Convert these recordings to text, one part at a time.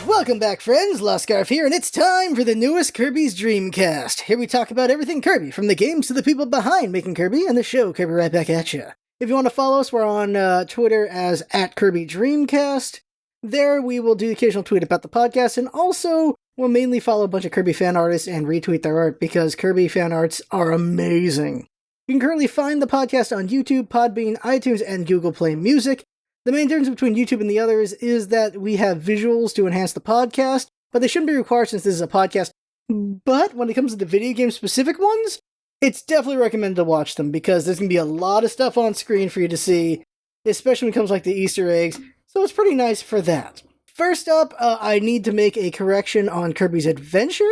Welcome back, friends. LostScarf here, and it's time for the newest Kirby's Dreamcast. Here we talk about everything Kirby, from the games to the people behind making Kirby, and the show Kirby Right Back at ya. If you want to follow us, we're on Twitter as @KirbyDreamcast. There we will do the occasional tweet about the podcast, and also we'll mainly follow a bunch of Kirby fan artists and retweet their art, because Kirby fan arts are amazing. You can currently find the podcast on YouTube, Podbean, iTunes, and Google Play Music. The main difference between YouTube and the others is that we have visuals to enhance the podcast, but they shouldn't be required since this is a podcast. But when it comes to the video game specific ones, it's definitely recommended to watch them, because there's going to be a lot of stuff on screen for you to see, especially when it comes like the Easter eggs, so it's pretty nice for that. First up, I need to make a correction on Kirby's Adventure.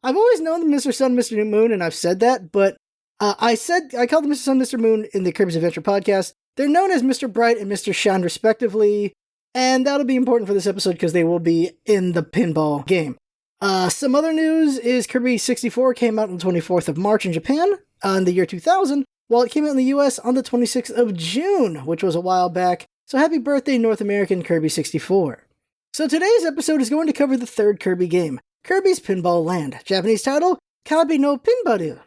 I've always known them Mr. Sun, Mr. Moon, and I've said that, but I called them Mr. Sun, Mr. Moon in the Kirby's Adventure podcast. They're known as Mr. Bright and Mr. Shine, respectively, and that'll be important for this episode because they will be in the pinball game. Some other news is Kirby 64 came out on the 24th of March in Japan in the year 2000, while it came out in the US on the 26th of June, which was a while back, so happy birthday North American Kirby 64. So today's episode is going to cover the third Kirby game, Kirby's Pinball Land, Japanese title, Kabi no Pinbaru.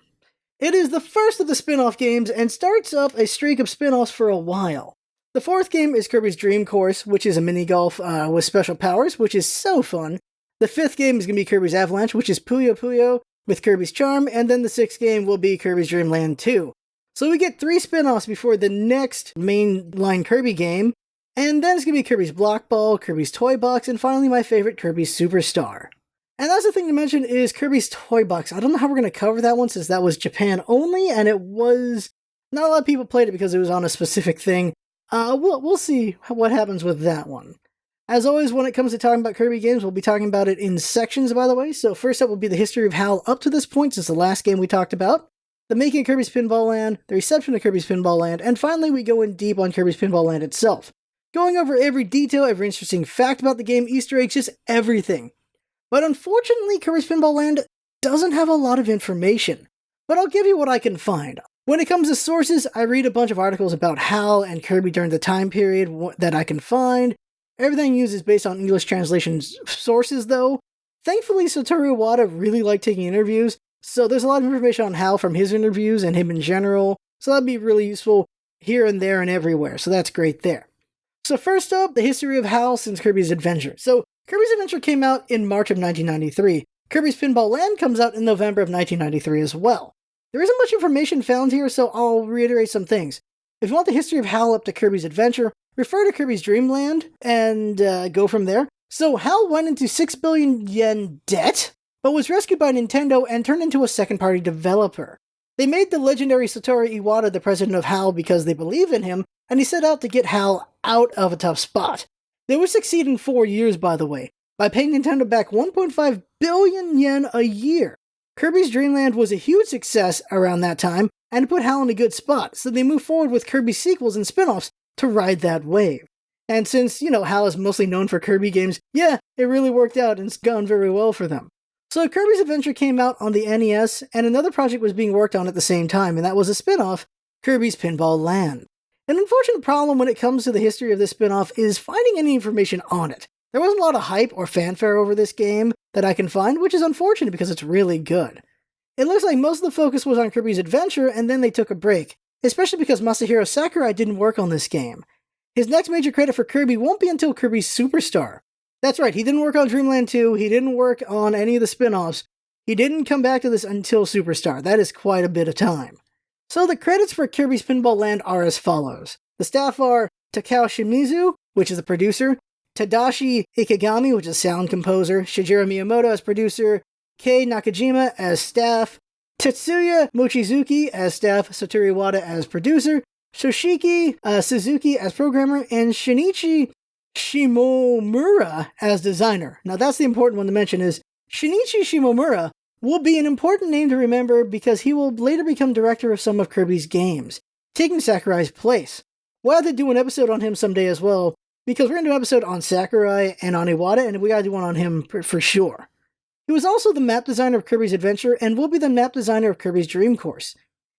It is the first of the spin-off games and starts up a streak of spin-offs for a while. The fourth game is Kirby's Dream Course, which is a mini-golf with special powers, which is so fun. The fifth game is going to be Kirby's Avalanche, which is Puyo Puyo with Kirby's Charm, and then the sixth game will be Kirby's Dream Land 2. So we get 3 spin-offs before the next mainline Kirby game, and then it's going to be Kirby's Block Ball, Kirby's Toy Box, and finally my favorite, Kirby's Superstar. And that's the thing to mention is Kirby's Toy Box. I don't know how we're going to cover that one since that was Japan only, and it was... Not a lot of people played it because it was on a specific thing. We'll see what happens with that one. As always, when it comes to talking about Kirby games, we'll be talking about it in sections, by the way. So first up will be the history of HAL up to this point since the last game we talked about, the making of Kirby's Pinball Land, the reception of Kirby's Pinball Land, and finally we go in deep on Kirby's Pinball Land itself. Going over every detail, every interesting fact about the game, Easter eggs, just everything. But unfortunately, Kirby's Pinball Land doesn't have a lot of information. But I'll give you what I can find. When it comes to sources, I read a bunch of articles about HAL and Kirby during the time period that I can find. Everything used is based on English translation sources, though. Thankfully, Satoru Iwata really liked taking interviews, so there's a lot of information on HAL from his interviews and him in general, so that'd be really useful here and there and everywhere, so that's great there. So first up, the history of HAL since Kirby's Adventure. So Kirby's Adventure came out in March of 1993. Kirby's Pinball Land comes out in November of 1993 as well. There isn't much information found here, so I'll reiterate some things. If you want the history of HAL up to Kirby's Adventure, refer to Kirby's Dream Land and go from there. So HAL went into 6 billion yen debt, but was rescued by Nintendo and turned into a second-party developer. They made the legendary Satoru Iwata the president of HAL because they believed in him, and he set out to get HAL out of a tough spot. They would succeed in 4 years, by the way, by paying Nintendo back 1.5 billion yen a year. Kirby's Dream Land was a huge success around that time, and put HAL in a good spot, so they moved forward with Kirby sequels and spin-offs to ride that wave. And since, HAL is mostly known for Kirby games, yeah, it really worked out and it's gone very well for them. So Kirby's Adventure came out on the NES, and another project was being worked on at the same time, and that was a spin-off, Kirby's Pinball Land. An unfortunate problem when it comes to the history of this spin-off is finding any information on it. There wasn't a lot of hype or fanfare over this game that I can find, which is unfortunate because it's really good. It looks like most of the focus was on Kirby's Adventure, and then they took a break, especially because Masahiro Sakurai didn't work on this game. His next major credit for Kirby won't be until Kirby's Superstar. That's right, he didn't work on Dreamland 2, he didn't work on any of the spin-offs, he didn't come back to this until Superstar. That is quite a bit of time. So the credits for Kirby's Pinball Land are as follows. The staff are Takao Shimizu, which is the producer, Tadashi Ikegami, which is sound composer, Shigeru Miyamoto as producer, Kei Nakajima as staff, Tetsuya Mochizuki as staff, Satoru Iwata as producer, Shoshiki Suzuki as programmer, and Shinichi Shimomura as designer. Now that's the important one to mention is Shinichi Shimomura will be an important name to remember because he will later become director of some of Kirby's games, taking Sakurai's place. We'll have to do an episode on him someday as well, because we're going to do an episode on Sakurai and on Iwata, and we gotta do one on him for sure. He was also the map designer of Kirby's Adventure, and will be the map designer of Kirby's Dream Course.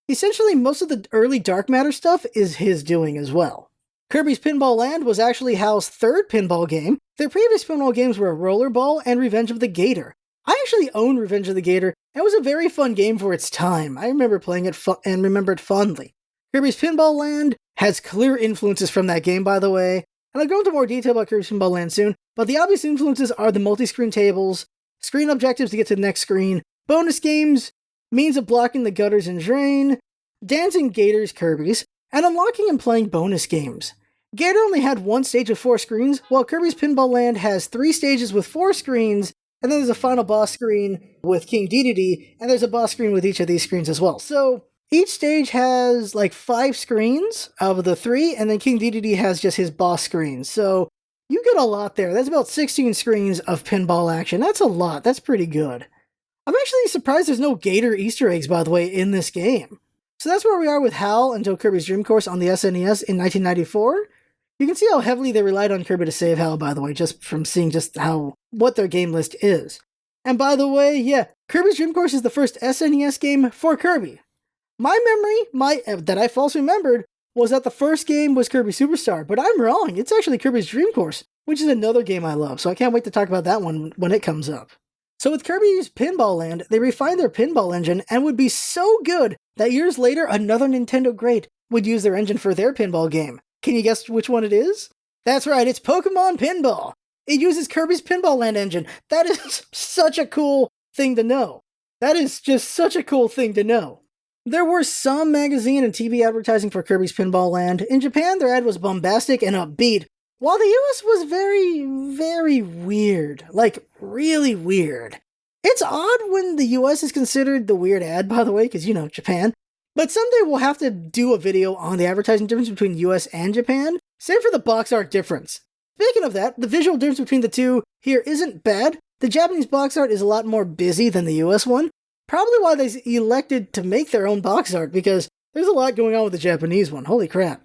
Essentially, most of the early Dark Matter stuff is his doing as well. Kirby's Pinball Land was actually HAL's third pinball game. Their previous pinball games were Rollerball and Revenge of the Gator. I actually own Revenge of the Gator, and it was a very fun game for its time. I remember playing it and remember it fondly. Kirby's Pinball Land has clear influences from that game, by the way, and I'll go into more detail about Kirby's Pinball Land soon, but the obvious influences are the multi-screen tables, screen objectives to get to the next screen, bonus games, means of blocking the gutters and drain, dancing Gators Kirby's, and unlocking and playing bonus games. Gator only had one stage with 4 screens, while Kirby's Pinball Land has 3 stages with 4 screens, and then there's a final boss screen with King Dedede, and there's a boss screen with each of these screens as well. So each stage has like 5 screens out of the 3, and then King Dedede has just his boss screen. So you get a lot there. That's about 16 screens of pinball action. That's a lot. That's pretty good. I'm actually surprised there's no Gator Easter eggs, by the way, in this game. So that's where we are with HAL until Kirby's Dream Course on the SNES in 1994. You can see how heavily they relied on Kirby to save HAL, by the way, just from seeing just what their game list is. And by the way, yeah, Kirby's Dream Course is the first SNES game for Kirby. My memory, that I falsely remembered, was that the first game was Kirby Superstar, but I'm wrong. It's actually Kirby's Dream Course, which is another game I love, so I can't wait to talk about that one when it comes up. So with Kirby's Pinball Land, they refined their pinball engine and would be so good that years later, another Nintendo great would use their engine for their pinball game. Can you guess which one it is? That's right, it's Pokemon Pinball. It uses Kirby's Pinball Land engine. That is such a cool thing to know. That is just such a cool thing to know. There were some magazine and TV advertising for Kirby's Pinball Land. In Japan, their ad was bombastic and upbeat, while the US was very, very weird. Like, really weird. It's odd when the US is considered the weird ad, by the way, because, Japan. But someday we'll have to do a video on the advertising difference between US and Japan. Same for the box art difference. Speaking of that, the visual difference between the two here isn't bad. The Japanese box art is a lot more busy than the US one. Probably why they elected to make their own box art, because there's a lot going on with the Japanese one. Holy crap.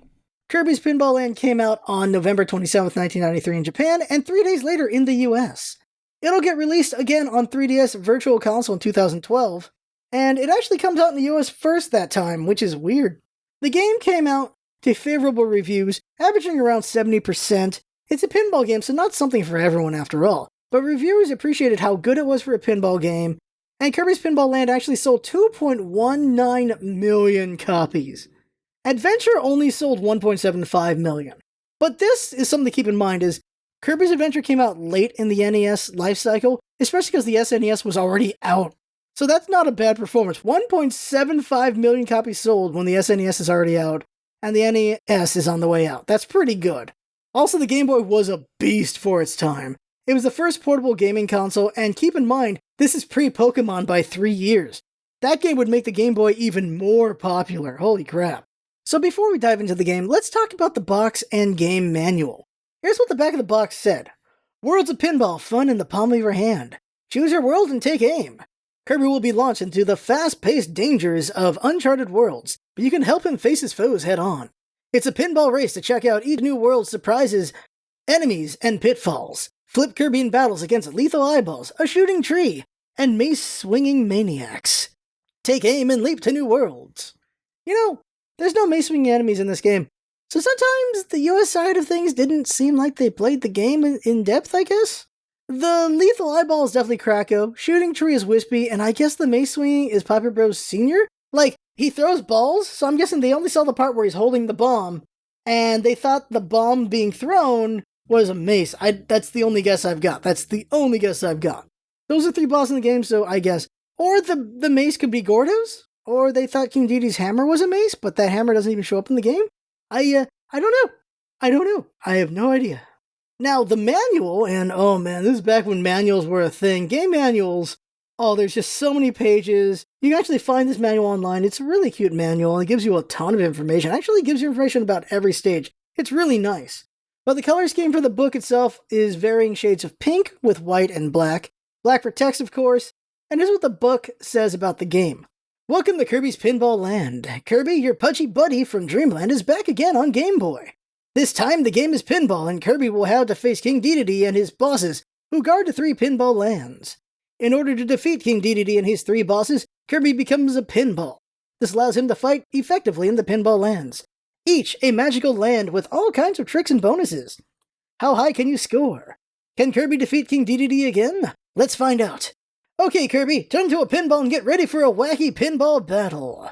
Kirby's Pinball Land came out on November 27th, 1993 in Japan, and 3 days later in the US. It'll get released again on 3DS Virtual Console in 2012, and it actually comes out in the US first that time, which is weird. The game came out to favorable reviews, averaging around 70%. It's a pinball game, so not something for everyone after all, but reviewers appreciated how good it was for a pinball game, and Kirby's Pinball Land actually sold 2.19 million copies. Adventure only sold 1.75 million. But this is something to keep in mind is Kirby's Adventure came out late in the NES life cycle, especially because the SNES was already out. So that's not a bad performance. 1.75 million copies sold when the SNES is already out, and the NES is on the way out. That's pretty good. Also, the Game Boy was a beast for its time. It was the first portable gaming console, and keep in mind, this is pre-Pokemon by 3 years. That game would make the Game Boy even more popular. Holy crap. So before we dive into the game, let's talk about the box and game manual. Here's what the back of the box said. Worlds of pinball, fun in the palm of your hand. Choose your world and take aim. Kirby will be launched into the fast-paced dangers of uncharted worlds, but you can help him face his foes head-on. It's a pinball race to check out each new world's surprises, enemies, and pitfalls. Flip Kirby in battles against lethal eyeballs, a shooting tree, and mace-swinging maniacs. Take aim and leap to new worlds. There's no mace-swinging enemies in this game, so sometimes the US side of things didn't seem like they played the game in depth, I guess? The lethal eyeball is definitely Kracko, shooting tree is Wispy, and I guess the mace swinging is Piper Bros Sr.? Like, he throws balls, so I'm guessing they only saw the part where he's holding the bomb, and they thought the bomb being thrown was a mace. That's the only guess I've got. Those are 3 bosses in the game, so I guess. Or the mace could be Gordo's? Or they thought King Dedede's hammer was a mace, but that hammer doesn't even show up in the game? I don't know. I have no idea. Now, the manual, and oh man, this is back when manuals were a thing. Game manuals, there's just so many pages. You can actually find this manual online. It's a really cute manual, and it gives you a ton of information. It actually gives you information about every stage. It's really nice. But the color scheme for the book itself is varying shades of pink with white and black. Black for text, of course. And here's what the book says about the game. Welcome to Kirby's Pinball Land. Kirby, your pudgy buddy from Dreamland, is back again on Game Boy. This time the game is pinball, and Kirby will have to face King Dedede and his bosses, who guard the 3 pinball lands. In order to defeat King Dedede and his 3 bosses, Kirby becomes a pinball. This allows him to fight effectively in the pinball lands. each a magical land with all kinds of tricks and bonuses. How high can you score? Can Kirby defeat King Dedede again? Let's find out. Okay, Kirby, turn into a pinball and get ready for a wacky pinball battle.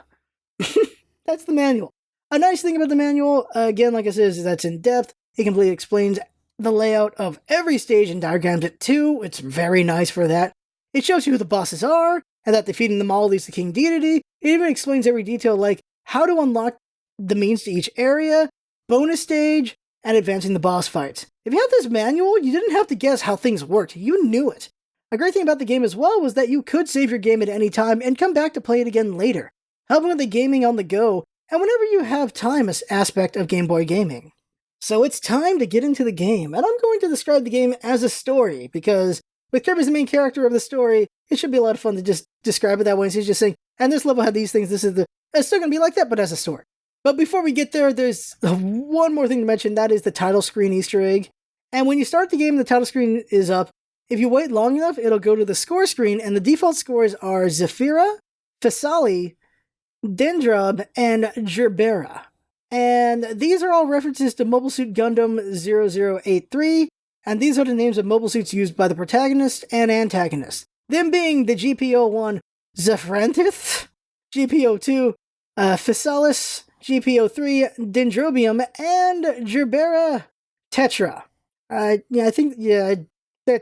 That's the manual. A nice thing about the manual, again, like I said, is that's in depth. It completely explains the layout of every stage and diagrams it too. It's very nice for that. It shows you who the bosses are, and that defeating them all leads to King Dedede. It even explains every detail like how to unlock the means to each area, bonus stage, and advancing the boss fights. If you had this manual, you didn't have to guess how things worked. You knew it. A great thing about the game as well was that you could save your game at any time and come back to play it again later, helping with the gaming on the go, and whenever you have time aspect of Game Boy gaming. So it's time to get into the game, and I'm going to describe the game as a story, because with Kirby as the main character of the story, it should be a lot of fun to just describe it that way. So he's just saying, and this level had these things, it's still going to be like that, but as a story. But before we get there, there's one more thing to mention, that is the title screen Easter egg. And when you start the game, the title screen is up. If you wait long enough, it'll go to the score screen, and the default scores are Zephyra, Fisali, Dendrob, and Gerbera. And these are all references to Mobile Suit Gundam 0083, and these are the names of mobile suits used by the protagonist and antagonist. Them being the GPO-1 Zephrantith, GPO-2 Physalis, GPO-3 Dendrobium, and Gerbera Tetra.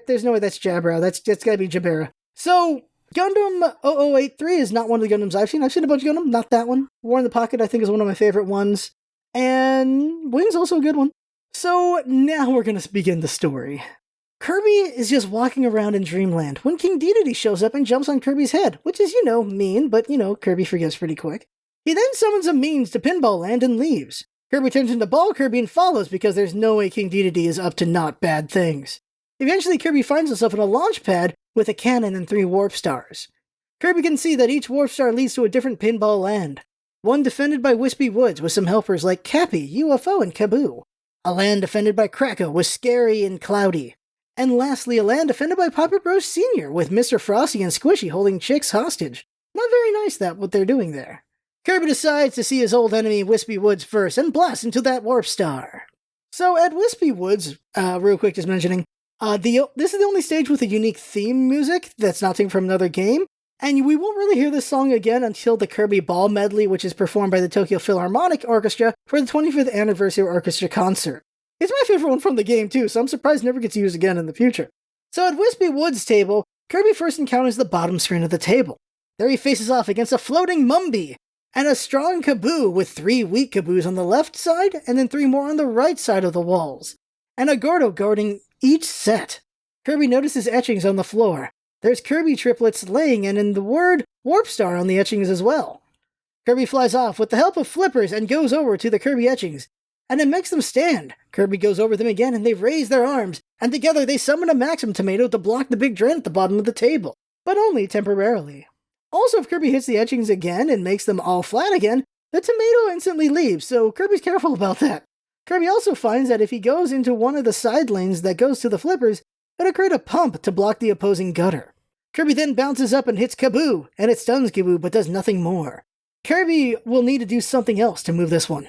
There's no way that's Jabra. That's gotta be Jabera. So, Gundam 0083 is not one of the Gundams I've seen. I've seen a bunch of Gundam, not that one. War in the Pocket, I think, is one of my favorite ones. And Wing's also a good one. So, now we're gonna begin the story. Kirby is just walking around in Dreamland when King Dedede shows up and jumps on Kirby's head, which is, mean, but, Kirby forgets pretty quick. He then summons a means to Pinball Land and leaves. Kirby turns into Ball Kirby and follows because there's no way King Dedede is up to not bad things. Eventually, Kirby finds himself in a launch pad with a cannon and 3 warp stars. Kirby can see that each warp star leads to a different pinball land. One defended by Wispy Woods with some helpers like Cappy, UFO, and Kaboo. A land defended by Kracko with Scary and Cloudy. And lastly, a land defended by Papa Bros Sr. with Mr. Frosty and Squishy holding chicks hostage. Not very nice what they're doing there. Kirby decides to see his old enemy Wispy Woods first and blasts into that warp star. So at Wispy Woods, real quick just mentioning, this is the only stage with a unique theme music that's not taken from another game, and we won't really hear this song again until the Kirby Ball Medley, which is performed by the Tokyo Philharmonic Orchestra for the 25th Anniversary Orchestra Concert. It's my favorite one from the game too, so I'm surprised it never gets used again in the future. So at Wispy Woods' table, Kirby first encounters the bottom screen of the table. There he faces off against a floating Mumby, and a strong Kaboo with 3 weak Kaboos on the left side, and then 3 more on the right side of the walls, and a Gordo guarding each set. Kirby notices etchings on the floor. There's Kirby triplets laying, and in the word Warp Star on the etchings as well. Kirby flies off with the help of flippers and goes over to the Kirby etchings, and it makes them stand. Kirby goes over them again, and they raise their arms, and together they summon a Maxim Tomato to block the big drain at the bottom of the table, but only temporarily. Also, if Kirby hits the etchings again and makes them all flat again, the tomato instantly leaves, so Kirby's careful about that. Kirby also finds that if he goes into one of the side lanes that goes to the flippers, it'll create a pump to block the opposing gutter. Kirby then bounces up and hits Kaboo, and it stuns Kaboo but does nothing more. Kirby will need to do something else to move this one.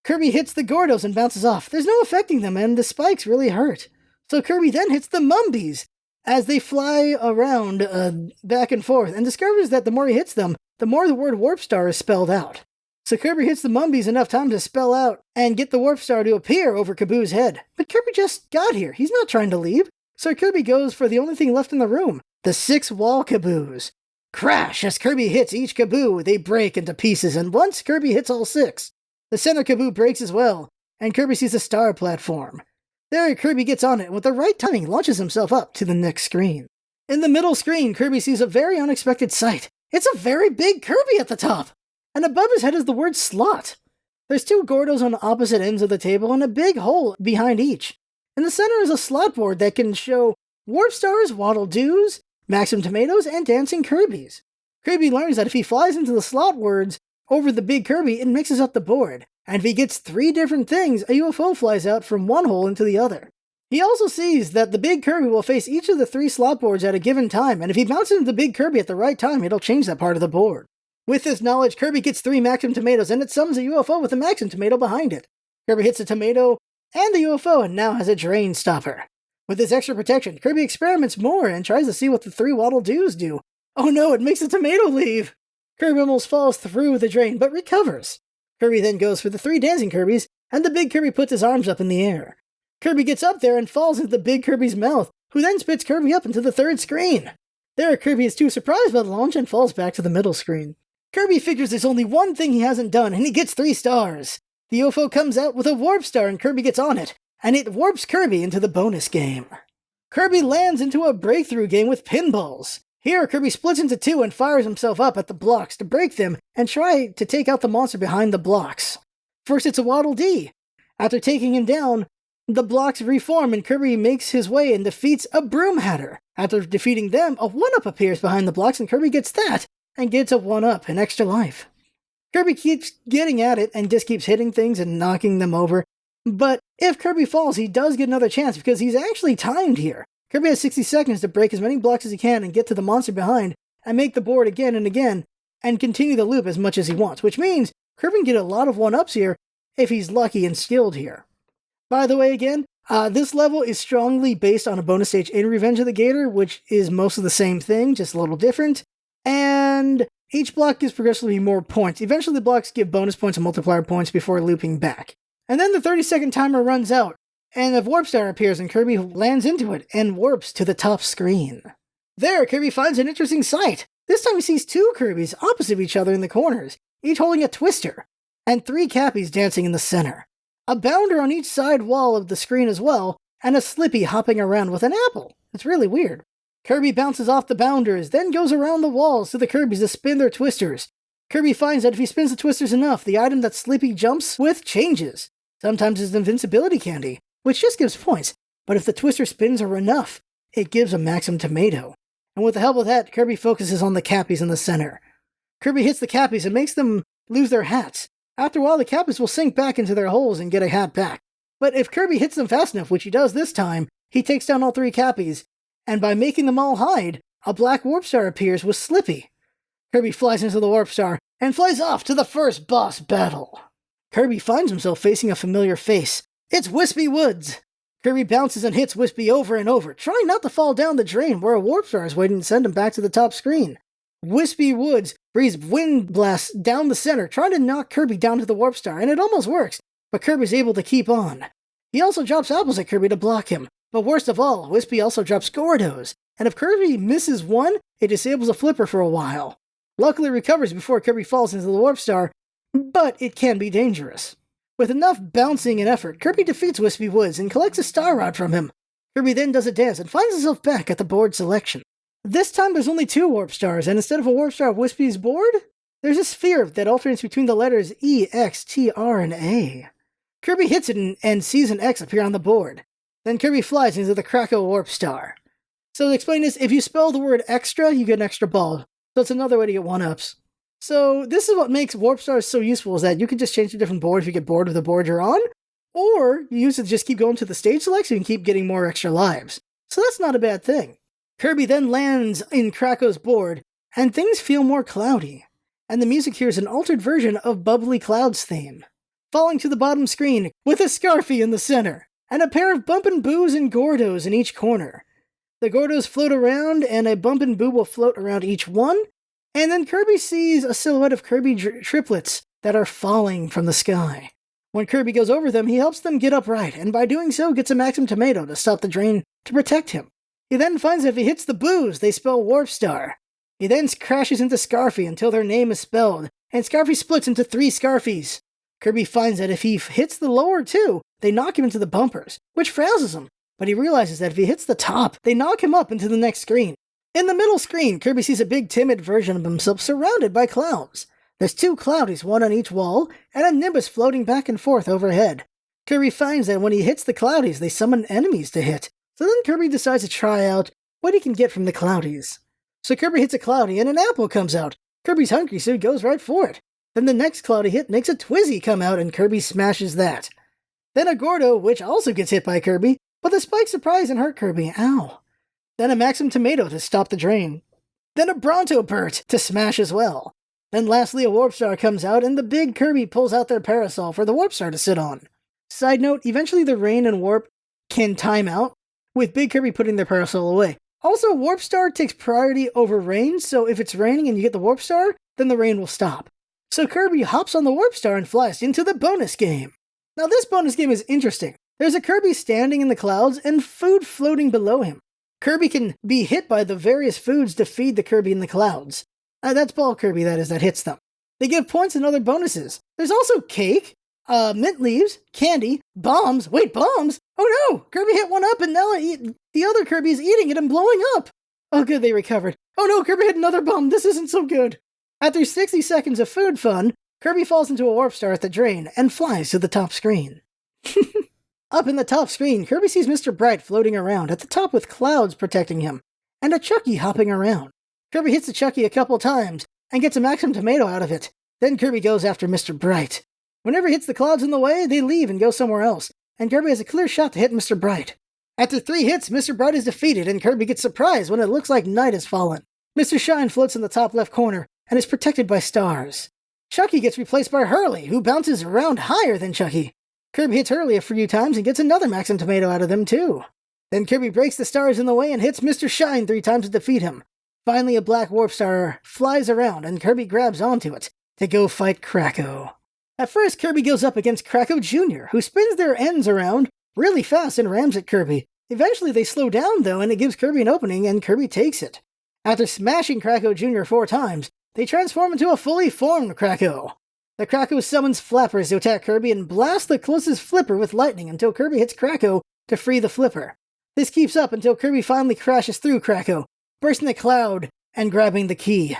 Kirby hits the Gordos and bounces off. There's no affecting them, and the spikes really hurt. So Kirby then hits the Mumbies as they fly around back and forth, and discovers that the more he hits them, the more the word Warp Star is spelled out. So Kirby hits the Mumbies enough time to spell out and get the Warp Star to appear over Kaboo's head. But Kirby just got here. He's not trying to leave. So Kirby goes for the only thing left in the room, the 6 wall Kaboos. Crash! As Kirby hits each Kaboo, they break into pieces, and once Kirby hits all 6, the center Kaboo breaks as well, and Kirby sees a star platform. There, Kirby gets on it, and with the right timing, launches himself up to the next screen. In the middle screen, Kirby sees a very unexpected sight. It's a very big Kirby at the top! And above his head is the word slot. There's 2 Gordos on opposite ends of the table and a big hole behind each. In the center is a slot board that can show Warp Stars, Waddle Doos, Maxim Tomatoes, and Dancing Kirbys. Kirby learns that if he flies into the slot words over the big Kirby, it mixes up the board, and if he gets 3 different things, a UFO flies out from one hole into the other. He also sees that the big Kirby will face each of the 3 slot boards at a given time, and if he bounces into the big Kirby at the right time, it'll change that part of the board. With this knowledge, Kirby gets 3 Maxim Tomatoes, and it summons a UFO with a Maxim Tomato behind it. Kirby hits the tomato and the UFO and now has a drain stopper. With this extra protection, Kirby experiments more and tries to see what the 3 Waddle Doos do. Oh no, it makes the tomato leave! Kirby almost falls through the drain, but recovers. Kirby then goes for the 3 Dancing Kirbys, and the big Kirby puts his arms up in the air. Kirby gets up there and falls into the big Kirby's mouth, who then spits Kirby up into the 3rd screen. There, Kirby is too surprised by the launch and falls back to the middle screen. Kirby figures there's only one thing he hasn't done, and he gets 3 stars. The UFO comes out with a warp star, and Kirby gets on it, and it warps Kirby into the bonus game. Kirby lands into a breakthrough game with pinballs. Here, Kirby splits into 2 and fires himself up at the blocks to break them and try to take out the monster behind the blocks. First, it's a Waddle Dee. After taking him down, the blocks reform and Kirby makes his way and defeats a Broom Hatter. After defeating them, a 1-up appears behind the blocks and Kirby gets that and gets a 1-up, an extra life. Kirby keeps getting at it and just keeps hitting things and knocking them over. But if Kirby falls, he does get another chance because he's actually timed here. Kirby has 60 seconds to break as many blocks as he can and get to the monster behind and make the board again and again and continue the loop as much as he wants, which means Kirby can get a lot of 1-ups here if he's lucky and skilled here. By the way, again, this level is strongly based on a bonus stage in Revenge of the Gator, which is most of the same thing, just a little different. And each block gives progressively more points. Eventually the blocks give bonus points and multiplier points before looping back. And then the 30-second timer runs out, and a warp star appears and Kirby lands into it and warps to the top screen. There, Kirby finds an interesting sight. This time he sees 2 Kirbys opposite of each other in the corners, each holding a twister, and 3 Cappies dancing in the center. A bounder on each side wall of the screen as well, and a Slippy hopping around with an apple. It's really weird. Kirby bounces off the bounders, then goes around the walls to the Kirbys to spin their twisters. Kirby finds that if he spins the twisters enough, the item that Slippy jumps with changes. Sometimes it's invincibility candy, which just gives points, but if the twister spins are enough, it gives a Maxim Tomato. And with the help of that, Kirby focuses on the Cappies in the center. Kirby hits the Cappies and makes them lose their hats. After a while, the Cappies will sink back into their holes and get a hat back. But if Kirby hits them fast enough, which he does this time, he takes down all 3 Cappies, and by making them all hide, a black warp star appears with Slippy. Kirby flies into the warp star and flies off to the first boss battle. Kirby finds himself facing a familiar face. It's Wispy Woods! Kirby bounces and hits Wispy over and over, trying not to fall down the drain where a warp star is waiting to send him back to the top screen. Wispy Woods breathes wind blasts down the center, trying to knock Kirby down to the warp star, and it almost works, but Kirby's able to keep on. He also drops apples at Kirby to block him, but worst of all, Wispy also drops Gordos, and if Kirby misses one, it disables a flipper for a while. Luckily recovers before Kirby falls into the warp star, but it can be dangerous. With enough bouncing and effort, Kirby defeats Wispy Woods and collects a star rod from him. Kirby then does a dance and finds himself back at the board selection. This time there's only 2 warp stars, and instead of a warp star of Wispy's board, there's a sphere that alternates between the letters E, X, T, R, and A. Kirby hits it and sees an X appear on the board. Then Kirby flies into the Krakow warp star. So to explain this, if you spell the word extra, you get an extra ball. So it's another way to get 1-ups. So this is what makes warp stars so useful, is that you can just change to a different board if you get bored of the board you're on, or you use it to just keep going to the stage select so you can keep getting more extra lives. So that's not a bad thing. Kirby then lands in Krakow's board, and things feel more cloudy, and the music here is an altered version of Bubbly Cloud's theme. Falling to the bottom screen, with a Scarfy in the center, and a pair of Bumpin' Boos and Gordos in each corner. The Gordos float around, and a Bumpin' Boo will float around each one, and then Kirby sees a silhouette of Kirby triplets that are falling from the sky. When Kirby goes over them, he helps them get upright, and by doing so gets a Maxim Tomato to stop the drain to protect him. He then finds that if he hits the Boos, they spell Warp Star. He then crashes into Scarfy until their name is spelled, and Scarfy splits into 3 Scarfies. Kirby finds that if he hits the lower 2, they knock him into the bumpers, which frazzles him, but he realizes that if he hits the top, they knock him up into the next screen. In the middle screen, Kirby sees a big timid version of himself surrounded by clowns. There's 2 Cloudies, one on each wall, and a Nimbus floating back and forth overhead. Kirby finds that when he hits the Cloudies, they summon enemies to hit. So then Kirby decides to try out what he can get from the Cloudies. So Kirby hits a Cloudie and an apple comes out. Kirby's hungry, so he goes right for it. Then the next Cloudie hit makes a Twizzy come out and Kirby smashes that. Then a Gordo, which also gets hit by Kirby, but the spikes surprise and hurt Kirby. Ow. Then a Maxim Tomato to stop the drain. Then a Bronto Burt to smash as well. Then lastly, a warp star comes out, and the big Kirby pulls out their parasol for the warp star to sit on. Side note, eventually the rain and warp can time out, with big Kirby putting their parasol away. Also, warp star takes priority over rain, so if it's raining and you get the warp star, then the rain will stop. So Kirby hops on the warp star and flies into the bonus game. Now this bonus game is interesting. There's a Kirby standing in the clouds and food floating below him. Kirby can be hit by the various foods to feed the Kirby in the clouds. That's Ball Kirby, that is, that hits them. They give points and other bonuses. There's also cake, mint leaves, candy, bombs. Wait, bombs? Oh no! Kirby hit one up and now the other Kirby is eating it and blowing up! Oh good, they recovered. Oh no, Kirby hit another bomb. This isn't so good. After 60 seconds of food fun, Kirby falls into a warp star at the drain and flies to the top screen. Up in the top screen, Kirby sees Mr. Bright floating around at the top with clouds protecting him, and a Chucky hopping around. Kirby hits the Chucky a couple times and gets a Maximum Tomato out of it. Then Kirby goes after Mr. Bright. Whenever he hits the clouds in the way, they leave and go somewhere else, and Kirby has a clear shot to hit Mr. Bright. After 3 hits, Mr. Bright is defeated, and Kirby gets surprised when it looks like night has fallen. Mr. Shine floats in the top left corner and is protected by stars. Chucky gets replaced by Hurley, who bounces around higher than Chucky. Kirby hits Hurley a few times and gets another Maximum Tomato out of them too. Then Kirby breaks the stars in the way and hits Mr. Shine 3 times to defeat him. Finally, a black warp star flies around and Kirby grabs onto it to go fight Kracko. At first, Kirby goes up against Kracko Jr., who spins their ends around really fast and rams at Kirby. Eventually, they slow down though, and it gives Kirby an opening, and Kirby takes it. After smashing Kracko Jr. 4 times, they transform into a fully formed Kracko. The Kracko summons Flappers to attack Kirby and blasts the closest flipper with lightning until Kirby hits Kracko to free the flipper. This keeps up until Kirby finally crashes through Kracko, bursting the cloud and grabbing the key.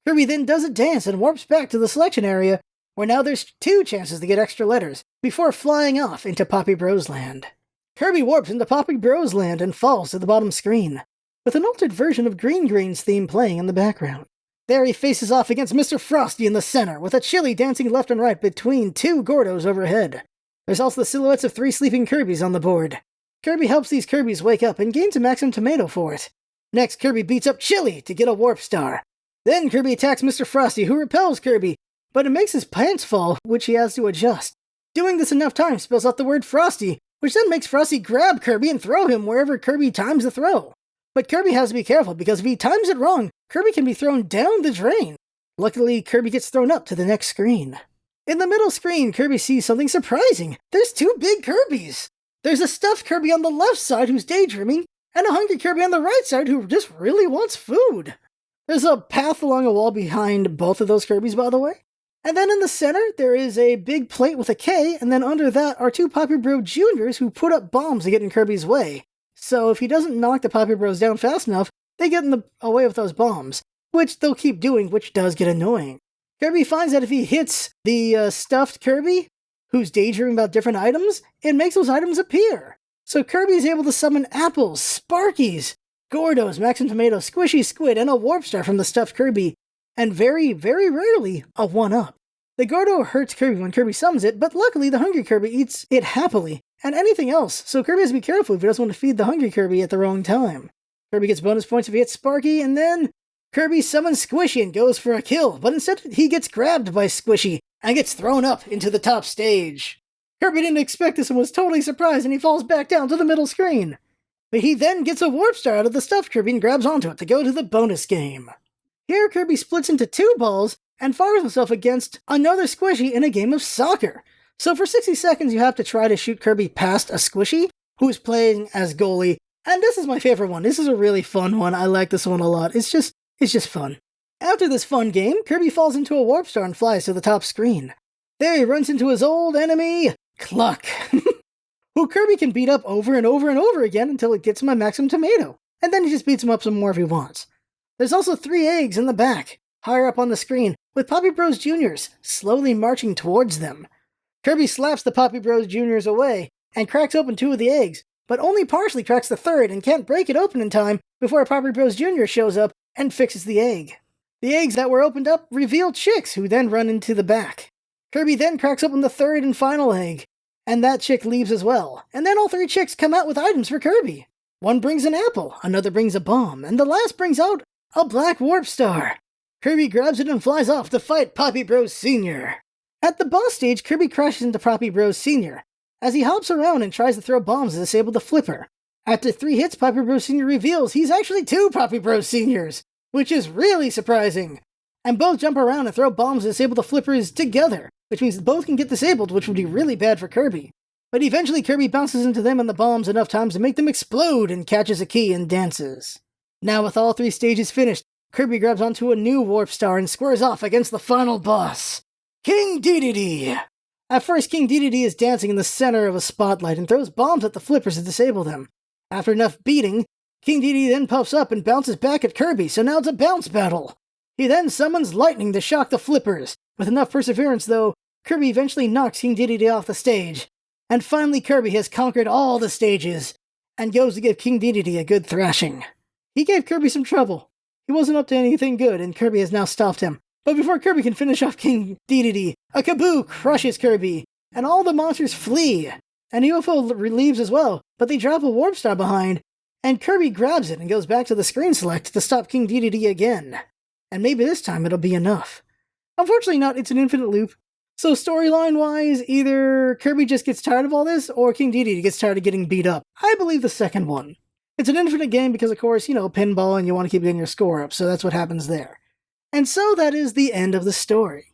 Kirby then does a dance and warps back to the selection area, where now there's 2 chances to get extra letters, before flying off into Poppy Bros Land. Kirby warps into Poppy Bros Land and falls to the bottom screen, with an altered version of Green Green's theme playing in the background. There he faces off against Mr. Frosty in the center, with a Chili dancing left and right between 2 Gordos overhead. There's also the silhouettes of 3 sleeping Kirbys on the board. Kirby helps these Kirbys wake up and gains a Maximum Tomato for it. Next, Kirby beats up Chili to get a Warp Star. Then Kirby attacks Mr. Frosty, who repels Kirby, but it makes his pants fall, which he has to adjust. Doing this enough times spells out the word Frosty, which then makes Frosty grab Kirby and throw him wherever Kirby times the throw. But Kirby has to be careful, because if he times it wrong, Kirby can be thrown down the drain. Luckily, Kirby gets thrown up to the next screen. In the middle screen, Kirby sees something surprising. There's 2 big Kirbys! There's a stuffed Kirby on the left side who's daydreaming, and a hungry Kirby on the right side who just really wants food. There's a path along a wall behind both of those Kirbys, by the way. And then in the center, there is a big plate with a K, and then under that are 2 Poppy Bro Juniors who put up bombs to get in Kirby's way. So if he doesn't knock the Poppy Bros down fast enough, they get in the way with those bombs, which they'll keep doing, which does get annoying. Kirby finds that if he hits the stuffed Kirby, who's daydreaming about different items, it makes those items appear. So Kirby is able to summon apples, Sparkies, Gordos, Maximum Tomato, Squishy Squid, and a Warp Star from the stuffed Kirby, and very, very rarely, a 1-up. The Gordo hurts Kirby when Kirby summons it, but luckily the hungry Kirby eats it happily, and anything else, so Kirby has to be careful if he doesn't want to feed the hungry Kirby at the wrong time. Kirby gets bonus points if he hits Sparky, and then Kirby summons Squishy and goes for a kill, but instead he gets grabbed by Squishy and gets thrown up into the top stage. Kirby didn't expect this and was totally surprised, and he falls back down to the middle screen. But he then gets a Warp Star out of the stuffed Kirby and grabs onto it to go to the bonus game. Here Kirby splits into 2 balls and fires himself against another Squishy in a game of soccer. So for 60 seconds you have to try to shoot Kirby past a Squishy, who's playing as goalie, and this is my favorite one. This is a really fun one. I like this one a lot. It's just fun. After this fun game, Kirby falls into a Warp Star and flies to the top screen. There he runs into his old enemy, Cluck, who Kirby can beat up over and over and over again until it gets him a Maximum Tomato, and then he just beats him up some more if he wants. There's also 3 eggs in the back, higher up on the screen, with Poppy Bros Juniors slowly marching towards them. Kirby slaps the Poppy Bros Juniors away and cracks open 2 of the eggs, but only partially cracks the 3rd and can't break it open in time before a Poppy Bros Jr. shows up and fixes the egg. The eggs that were opened up reveal chicks who then run into the back. Kirby then cracks open the 3rd and final egg, and that chick leaves as well, and then all 3 chicks come out with items for Kirby. One brings an apple, another brings a bomb, and the last brings out a black Warp Star. Kirby grabs it and flies off to fight Poppy Bros Sr. At the boss stage, Kirby crashes into Poppy Bros Sr. as he hops around and tries to throw bombs to disable the flipper. After 3 hits, Poppy Bros Sr. reveals he's actually 2 Poppy Bros Sr.'s, which is really surprising. And both jump around and throw bombs to disable the flippers together, which means both can get disabled, which would be really bad for Kirby. But eventually Kirby bounces into them and the bombs enough times to make them explode and catches a key and dances. Now with all 3 stages finished, Kirby grabs onto a new warp star and squares off against the final boss, King Dedede. At first, King Dedede is dancing in the center of a spotlight and throws bombs at the flippers to disable them. After enough beating, King Dedede then puffs up and bounces back at Kirby, so now it's a bounce battle. He then summons lightning to shock the flippers. With enough perseverance, though, Kirby eventually knocks King Dedede off the stage. And finally Kirby has conquered all the stages, and goes to give King Dedede a good thrashing. He gave Kirby some trouble. He wasn't up to anything good, and Kirby has now stopped him. But before Kirby can finish off King Dedede, a kaboo crushes Kirby, and all the monsters flee. And UFO leaves as well, but they drop a warp star behind, and Kirby grabs it and goes back to the screen select to stop King Dedede again. And maybe this time it'll be enough. Unfortunately not, it's an infinite loop. So storyline-wise, either Kirby just gets tired of all this, or King Dedede gets tired of getting beat up. I believe the second one. It's an infinite game because, of course, pinball and you want to keep getting your score up, so that's what happens there. And so that is the end of the story.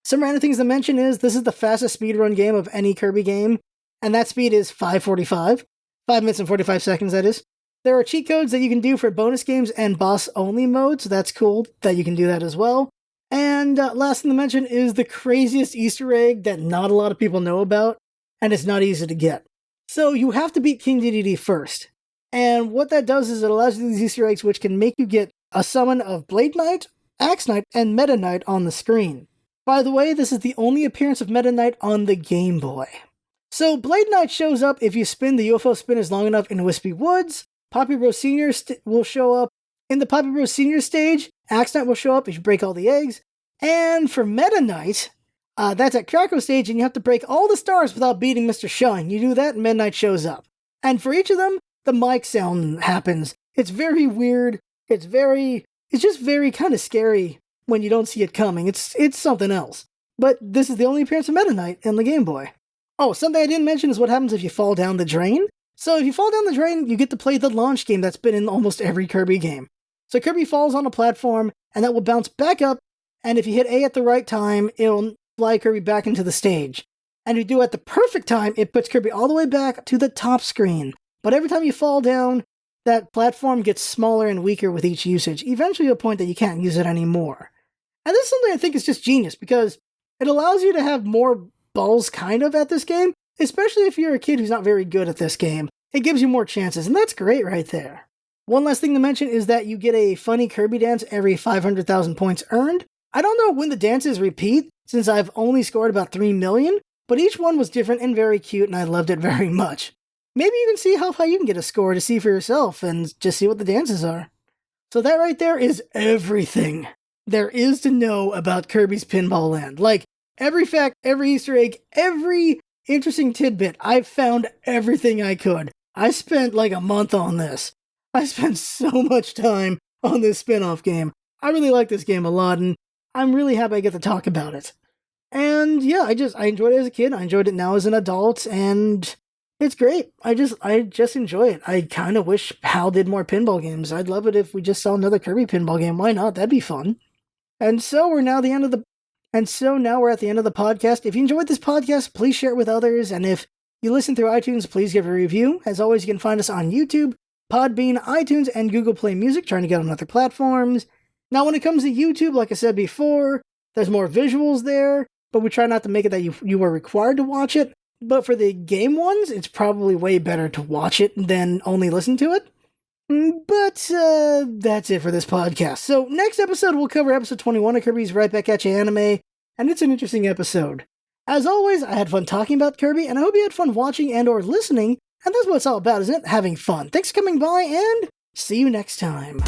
Some random things to mention is this is the fastest speedrun game of any Kirby game, and that speed is 5:45. 5 minutes and 45 seconds, that is. There are cheat codes that you can do for bonus games and boss-only mode, so that's cool that you can do that as well. And last thing to mention is the craziest Easter egg that not a lot of people know about, and it's not easy to get. So you have to beat King Dedede first. And what that does is it allows you these Easter eggs which can make you get a summon of Blade Knight, Axe Knight, and Meta Knight on the screen. By the way, this is the only appearance of Meta Knight on the Game Boy. So Blade Knight shows up if you spin the UFO spinners long enough in Wispy Woods. Poppy Bros Sr. Will show up in the Poppy Bros Sr. stage. Axe Knight will show up if you break all the eggs. And for Meta Knight, that's at Krakow stage, and you have to break all the stars without beating Mr. Shine. You do that, and Meta Knight shows up. And for each of them, the mic sound happens. It's very weird. It's just very kind of scary when you don't see it coming. It's something else. But this is the only appearance of Meta Knight in the Game Boy. Oh, something I didn't mention is what happens if you fall down the drain. So if you fall down the drain, you get to play the launch game that's been in almost every Kirby game. So Kirby falls on a platform, and that will bounce back up, and if you hit A at the right time, it'll fly Kirby back into the stage. And if you do it at the perfect time, it puts Kirby all the way back to the top screen. But every time you fall down, that platform gets smaller and weaker with each usage, eventually to a point that you can't use it anymore. And this is something I think is just genius, because it allows you to have more balls kind of at this game, especially if you're a kid who's not very good at this game. It gives you more chances, and that's great right there. One last thing to mention is that you get a funny Kirby dance every 500,000 points earned. I don't know when the dances repeat, since I've only scored about 3 million, but each one was different and very cute, and I loved it very much. Maybe you can see how high you can get a score to see for yourself, and just see what the dances are. So that right there is everything there is to know about Kirby's Pinball Land. Like, every fact, every Easter egg, every interesting tidbit, I've found everything I could. I spent like a month on this. I spent so much time on this spin-off game. I really like this game a lot, and I'm really happy I get to talk about it. And yeah, I enjoyed it as a kid, I enjoyed it now as an adult, and it's great. I just enjoy it. I kind of wish HAL did more pinball games. I'd love it if we just saw another Kirby pinball game. Why not? That'd be fun. And so now we're at the end of the podcast. If you enjoyed this podcast, please share it with others. And if you listen through iTunes, please give a review. As always, you can find us on YouTube, Podbean, iTunes, and Google Play Music, trying to get on other platforms. Now, when it comes to YouTube, like I said before, there's more visuals there, but we try not to make it that you are required to watch it. But for the game ones, it's probably way better to watch it than only listen to it. But that's it for this podcast. So next episode, we'll cover episode 21 of Kirby's Right Back at You anime, and it's an interesting episode. As always, I had fun talking about Kirby, and I hope you had fun watching and or listening, and that's what it's all about, isn't it? Having fun. Thanks for coming by, and see you next time.